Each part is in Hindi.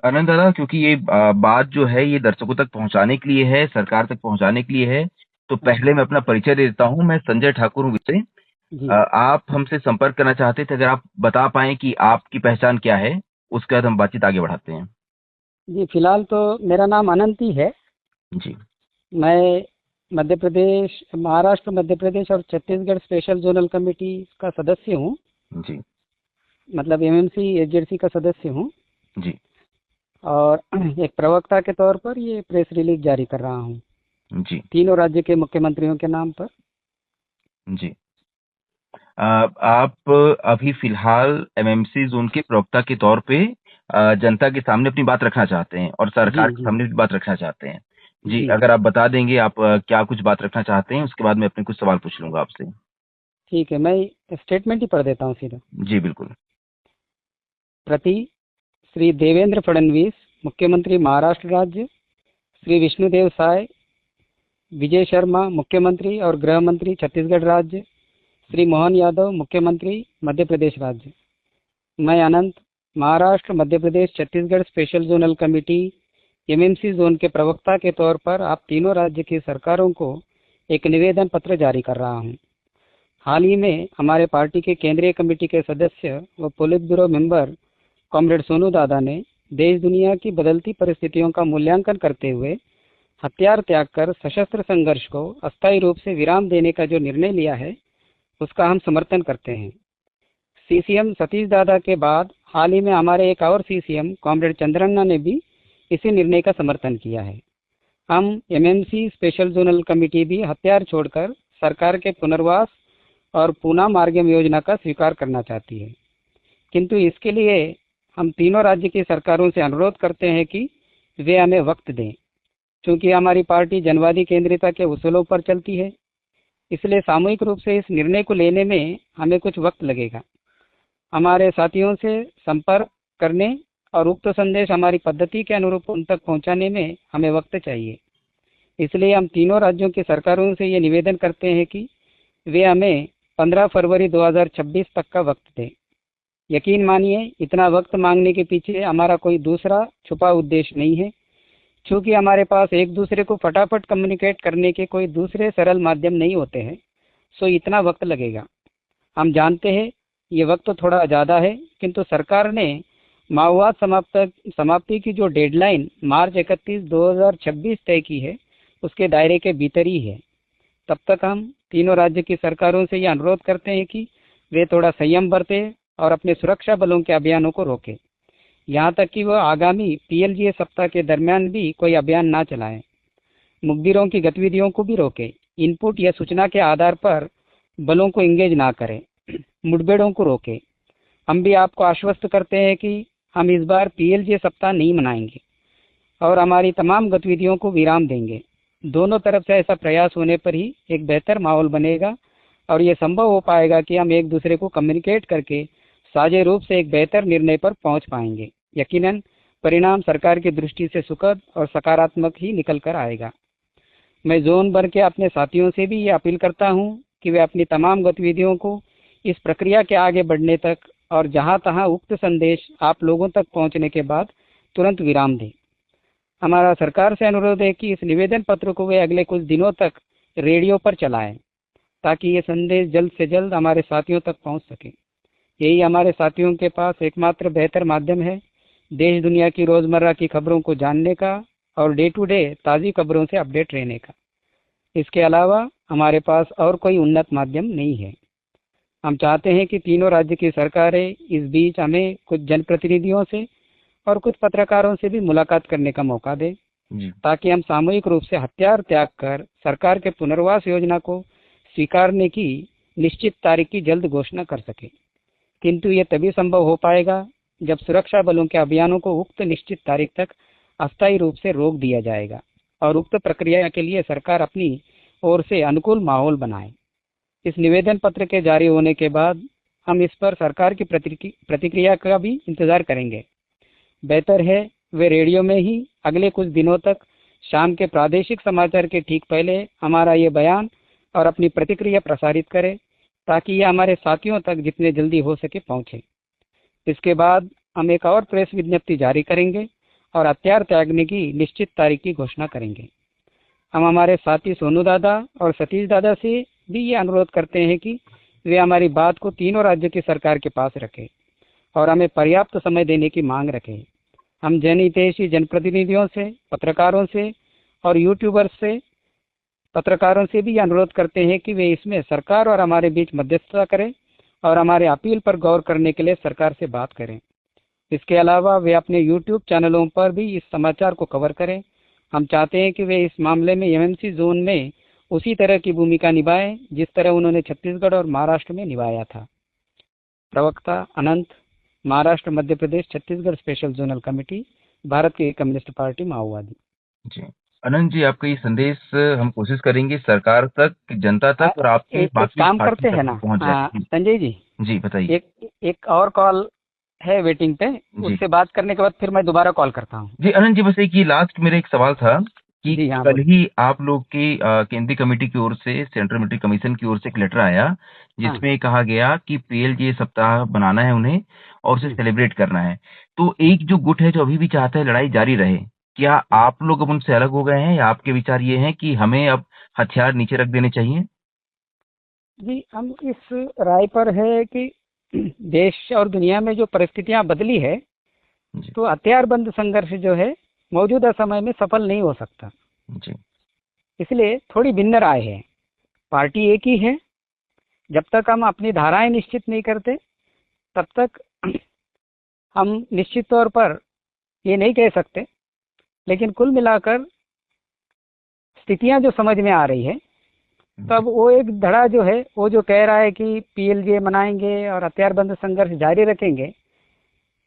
आनंद दादा, क्योंकि ये बात जो है ये दर्शकों तक पहुंचाने के लिए है, सरकार तक पहुंचाने के लिए है, तो अच्छा। पहले मैं अपना परिचय दे देता हूं। मैं संजय ठाकुर हूं विषय। जी। आप हमसे संपर्क करना चाहते थे, अगर आप बता पाएं कि आपकी पहचान क्या है, उसके बाद हम बातचीत आगे बढ़ाते हैं। जी, फिलहाल तो मेरा नाम अनंत ही है। जी। मैं मध्य प्रदेश, महाराष्ट्र, मध्य प्रदेश और छत्तीसगढ़ स्पेशल जोनल कमेटी का सदस्य हूँ। जी। मतलब एमएमसी एजेंसी का सदस्य हूँ। जी। और एक प्रवक्ता के तौर पर ये प्रेस रिलीज जारी कर रहा हूँ जी। तीनों राज्य के मुख्यमंत्रियों के नाम पर। जी। आप अभी फिलहाल एमएमसी जोन के प्रवक्ता के तौर पे जनता के सामने अपनी बात रखना चाहते हैं और जी सरकार के जी सामने भी बात रखना चाहते हैं। जी, जी। अगर आप बता देंगे आप क्या कुछ बात रखना चाहते हैं, उसके बाद मैं अपने कुछ सवाल पूछ लूंगा आपसे। ठीक है, मैं स्टेटमेंट ही पढ़ देता हूँ सीधा। जी बिल्कुल। प्रति श्री देवेंद्र फडणवीस, मुख्यमंत्री महाराष्ट्र राज्य, श्री विष्णुदेव साय, विजय शर्मा, मुख्यमंत्री और गृह मंत्री छत्तीसगढ़ राज्य, श्री मोहन यादव, मुख्यमंत्री मध्य प्रदेश राज्य। मैं Anant, Maharashtra, Madhya Pradesh, Chhattisgarh special zonal committee MMC zone के प्रवक्ता के तौर पर आप तीनों राज्य की सरकारों को एक निवेदन पत्र जारी कर रहा हूं। हाल ही में हमारे पार्टी के केंद्रीय कमेटी के सदस्य व polit bureau member comrade Sonu दादा ने देश दुनिया की बदलती परिस्थितियों का मूल्यांकन करते हुए हथियार त्याग कर सशस्त्र संघर्ष को अस्थायी रूप से विराम देने का जो निर्णय लिया है, उसका हम समर्थन करते हैं। सीसीएम सतीश दादा के बाद हाल ही में हमारे एक और सीसीएम कॉमरेड चंद्रन्ना ने भी इसी निर्णय का समर्थन किया है। हम एमएमसी स्पेशल जोनल कमेटी भी हथियार छोड़कर सरकार के पुनर्वास और पूना मार्गम योजना का स्वीकार करना चाहती है, किंतु इसके लिए हम तीनों राज्य की सरकारों से अनुरोध करते हैं कि वे हमें वक्त दें। चूंकि हमारी पार्टी जनवादी केंद्रिता के उसूलों पर चलती है, इसलिए सामूहिक रूप से इस निर्णय को लेने में हमें कुछ वक्त लगेगा। हमारे साथियों से संपर्क करने और उक्त संदेश हमारी पद्धति के अनुरूप उन तक पहुंचाने में हमें वक्त चाहिए। इसलिए हम तीनों राज्यों की सरकारों से ये निवेदन करते हैं कि वे हमें 15 फरवरी 2026 तक का वक्त दें। यकीन मानिए, इतना वक्त मांगने के पीछे हमारा कोई दूसरा छुपा उद्देश्य नहीं है। चूंकि हमारे पास एक दूसरे को फटाफट कम्युनिकेट करने के कोई दूसरे सरल माध्यम नहीं होते हैं, सो इतना वक्त लगेगा। हम जानते हैं ये वक्त थोड़ा ज़्यादा है, किंतु सरकार ने माओवाद समाप्ति की जो डेडलाइन मार्च 31, 2026 तय की है, उसके दायरे के भीतर ही है। तब तक हम तीनों राज्य की सरकारों से ये अनुरोध करते हैं कि वे थोड़ा संयम बरतें और अपने सुरक्षा बलों के अभियानों को रोकें। यहाँ तक कि वह आगामी पीएलजीए सप्ताह के दरमियान भी कोई अभियान ना चलाएं। मुखबिरों की गतिविधियों को भी रोकें। इनपुट या सूचना के आधार पर बलों को इंगेज ना करें। मुठभेड़ों को रोकें। हम भी आपको आश्वस्त करते हैं कि हम इस बार पीएलजीए सप्ताह नहीं मनाएंगे और हमारी तमाम गतिविधियों को विराम देंगे। दोनों तरफ से ऐसा प्रयास होने पर ही एक बेहतर माहौल बनेगा और ये संभव हो पाएगा कि हम एक दूसरे को कम्युनिकेट करके साझे रूप से एक बेहतर निर्णय पर पहुंच पाएंगे। यकीनन परिणाम सरकार की दृष्टि से सुखद और सकारात्मक ही निकल कर आएगा। मैं जोन भर के अपने साथियों से भी ये अपील करता हूँ कि वे अपनी तमाम गतिविधियों को इस प्रक्रिया के आगे बढ़ने तक और जहाँ तहाँ उक्त संदेश आप लोगों तक पहुँचने के बाद तुरंत विराम दें। हमारा सरकार से अनुरोध है कि इस निवेदन पत्र को वे अगले कुछ दिनों तक रेडियो पर चलाएं, ताकि ये संदेश जल्द से जल्द हमारे साथियों तक पहुंच सके। यही हमारे साथियों के पास एकमात्र बेहतर माध्यम है देश दुनिया की रोजमर्रा की खबरों को जानने का और डे टू डे ताज़ी खबरों से अपडेट रहने का। इसके अलावा हमारे पास और कोई उन्नत माध्यम नहीं है। हम चाहते हैं कि तीनों राज्य की सरकारें इस बीच हमें कुछ जनप्रतिनिधियों से और कुछ पत्रकारों से भी मुलाकात करने का मौका दें, जी। ताकि हम सामूहिक रूप से हथियार त्याग कर सरकार के पुनर्वास योजना को स्वीकारने की निश्चित तारीख की जल्द घोषणा कर सके। किंतु ये तभी संभव हो पाएगा जब सुरक्षा बलों के अभियानों को उक्त निश्चित तारीख तक अस्थायी रूप से रोक दिया जाएगा और उक्त प्रक्रिया के लिए सरकार अपनी ओर से अनुकूल माहौल बनाए। इस निवेदन पत्र के जारी होने के बाद हम इस पर सरकार की प्रतिक्रिया का भी इंतजार करेंगे। बेहतर है वे रेडियो में ही अगले कुछ दिनों तक शाम के प्रादेशिक समाचार के ठीक पहले हमारा ये बयान और अपनी प्रतिक्रिया प्रसारित करें, ताकि ये हमारे साथियों तक जितने जल्दी हो सके पहुंचे। इसके बाद हम एक और प्रेस विज्ञप्ति जारी करेंगे और हथियार त्यागने की निश्चित तारीख की घोषणा करेंगे। हम हमारे साथी सोनू दादा और सतीश दादा से भी ये अनुरोध करते हैं कि वे हमारी बात को तीनों राज्यों की सरकार के पास रखें और हमें पर्याप्त समय देने की मांग रखें। हम जनहितैषी जनप्रतिनिधियों से, पत्रकारों से और यूट्यूबर्स से पत्रकारों से भी अनुरोध करते हैं कि वे इसमें सरकार और हमारे बीच मध्यस्थता करें और हमारे अपील पर गौर करने के लिए सरकार से बात करें। इसके अलावा वे अपने यूट्यूब चैनलों पर भी इस समाचार को कवर करें। हम चाहते हैं कि वे इस मामले में एमएमसी जोन में उसी तरह की भूमिका निभाएं जिस तरह उन्होंने छत्तीसगढ़ और महाराष्ट्र में निभाया था। प्रवक्ता Anant, Maharashtra, Madhya Pradesh, Chhattisgarh special zonal committee, Bharat की कम्युनिस्ट पार्टी माओवादी। जी अनंत जी, आपका ये संदेश हम कोशिश करेंगे सरकार तक, जनता तक और आपके एक बाकी काम पार्टी करते तक हैं ना पहुंच जाए। संजय जी, जी बताइए। एक और कॉल है वेटिंग पे, जी उससे बात करने के बाद फिर मैं दोबारा कॉल करता हूँ। जी अनंत जी, बस एक ये लास्ट मेरा एक सवाल था कि जी हाँ, कल बोलिए। ही आप लोग की केंद्रीय कमेटी की ओर से, सेंट्रल मिलिट्री कमीशन की ओर से एक लेटर आया हाँ। जिसमें कहा गया कि पीएलजे सप्ताह बनाना है उन्हें और उसे सेलिब्रेट करना है। तो एक जो गुट है जो अभी भी चाहता है लड़ाई जारी रहे, क्या आप लोग अब उनसे अलग हो गए हैं या आपके विचार ये हैं कि हमें अब हथियार नीचे रख देने चाहिए? जी, हम इस राय पर है कि देश और दुनिया में जो परिस्थितियां बदली है, जी तो हथियारबंद संघर्ष जो है मौजूदा समय में सफल नहीं हो सकता। जी इसलिए थोड़ी भिन्न राय है। पार्टी एक ही है। जब तक हम अपनी धाराएं निश्चित नहीं करते तब तक हम निश्चित तौर पर ये नहीं कह सकते। लेकिन कुल मिलाकर स्थितियां जो समझ में आ रही है, तब वो एक धड़ा जो है वो जो कह रहा है कि पीएलजे मनाएंगे और हथियारबंद संघर्ष जारी रखेंगे,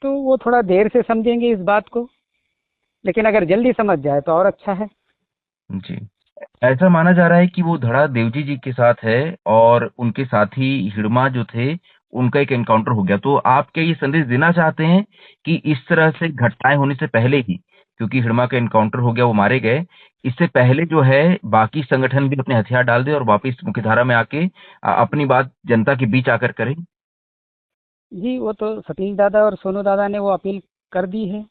तो वो थोड़ा देर से समझेंगे इस बात को। लेकिन अगर जल्दी समझ जाए तो और अच्छा है। जी ऐसा माना जा रहा है कि वो धड़ा देवजी जी के साथ है और उनके साथी हिड़मा जो थे उनका एक एनकाउंटर हो गया। तो आप क्या ये संदेश देना चाहते हैं कि इस तरह से घटनाएं होने से पहले ही, क्योंकि हिड़मा का एनकाउंटर हो गया, वो मारे गए, इससे पहले जो है बाकी संगठन भी अपने हथियार डाल दे और वापस मुख्यधारा में आके अपनी बात जनता के बीच आकर करें? जी, वो तो सतीश दादा और सोनू दादा ने वो अपील कर दी है,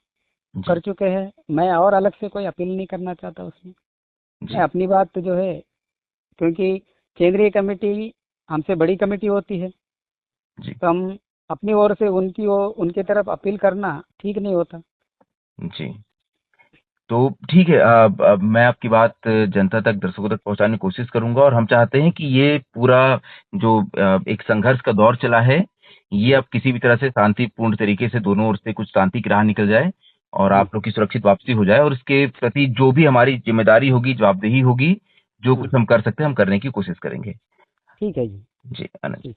जी कर चुके हैं। मैं और अलग से कोई अपील नहीं करना चाहता उसमें। जी मैं अपनी बात जो है, क्योंकि केंद्रीय कमेटी हमसे बड़ी कमेटी होती है, जी तो हम अपनी ओर से उनकी तरफ अपील करना ठीक नहीं होता। जी तो ठीक है, मैं आपकी बात जनता तक, दर्शकों तक पहुंचाने की कोशिश करूंगा और हम चाहते हैं कि ये पूरा जो एक संघर्ष का दौर चला है, ये अब किसी भी तरह से शांतिपूर्ण तरीके से दोनों ओर से कुछ शांति की राह निकल जाए और हाँ, आप लोग की सुरक्षित वापसी हो जाए और इसके प्रति जो भी हमारी जिम्मेदारी होगी, जवाबदेही होगी, जो हाँ, कुछ हम कर सकते हैं हम करने की कोशिश करेंगे। ठीक है जी। जी आनंद। ठीक।